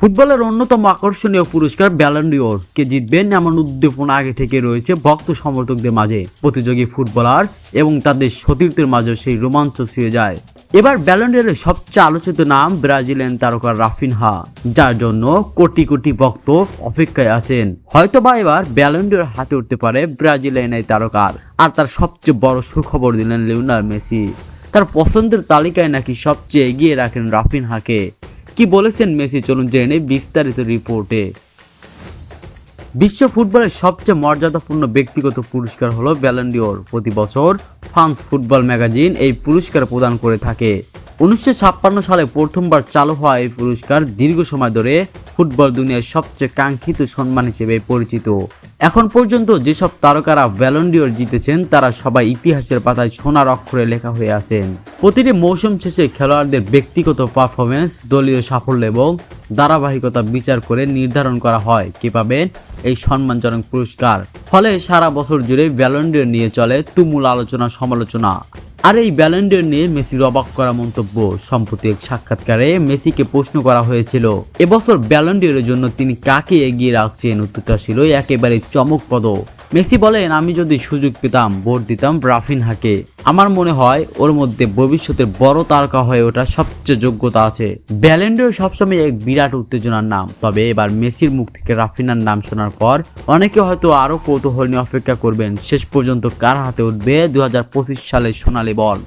ফুটবলের অন্যতম আকর্ষণীয় পুরস্কার ব্যালন ডিওর কে জিতবেন এমন উদ্দীপনা আগে থেকে রয়েছে ভক্ত সমর্থকদের মাঝে। প্রতিযোগী ফুটবলার এবং তাদের সতীর্থের মাঝে সেই রোমাঞ্চ ছুঁয়ে যায়। এবার ব্যালন ডিওরের সবচেয়ে আলোচিত নাম ব্রাজিলিয়ান তারকা রাফিনহা, যার জন্য কোটি কোটি ভক্ত অপেক্ষায় আছেন। হয়তোবা এবার ব্যালন ডিওর হাতে উঠতে পারে ব্রাজিলিয়ান এই তারকার। আর তার সবচেয়ে বড় সুখবর দিলেন লিওনেল মেসি। তার পছন্দের তালিকায় নাকি সবচেয়ে এগিয়ে রাখেন রাফিনহাকে। কি বলেছেন মেসি, চলুন জেনে নেই বিস্তারিত রিপোর্টে। বিশ্ব ফুটবলের সবচেয়ে মর্যাদাপূর্ণ ব্যক্তিগত পুরস্কার হলো ব্যালন ডিওর। প্রতি বছর ফ্রান্স ফুটবল ম্যাগাজিন এই পুরস্কার প্রদান করে থাকে। 1956 সালে প্রথমবার চালু হওয়া এই পুরস্কার দীর্ঘ সময় ধরে ফুটবল দুনিয়ার সবচেয়ে কাঙ্ক্ষিত সম্মান হিসেবে পরিচিত। এখন পর্যন্ত যেসব তারকারা ব্যালন ডিওর জিতেছেন তারা সবাই ইতিহাসের পাতায় সোনার অক্ষরে লেখা হয়ে আছেন। প্রতিটি মৌসুম শেষে খেলোয়াড়দের ব্যক্তিগত পারফরমেন্স, দলীয় সাফল্য এবং ধারাবাহিকতা বিচার করে নির্ধারণ করা হয় কে পাবেন এই সম্মানজনক পুরস্কার। ফলে সারা বছর জুড়ে ব্যালন ডিওর নিয়ে চলে তুমুল আলোচনা সমালোচনা। আর এই ব্যালন ডিওর নিয়ে মেসির অবাক করা মন্তব্য। সম্প্রতি এক সাক্ষাৎকারে মেসিকে প্রশ্ন করা হয়েছিল এবছর ব্যালন ডিওরের জন্য তিনি কাকে এগিয়ে রাখছেন। উত্তরটা ছিল একেবারে চমকপ্রদ। মেসি বলেন, আমি যদি সুযোগ পেতাম ভোট দিতাম রাফিনহাকে। আমার মনে হয় ওর মধ্যে ভবিষ্যতের বড় তারকা হয়ে ওঠার সবচেয়ে যোগ্যতা আছে। ব্যালন ডিওর সবসময় এক বিরাট উত্তেজনার নাম, তবে এবার মেসির মুখ থেকে রাফিনহার নাম শোনার পর অনেকে হয়তো আরো কৌতূহল নিয়ে অপেক্ষা করবেন শেষ পর্যন্ত কার হাতে উঠবে 2025 সালের সোনালী বল।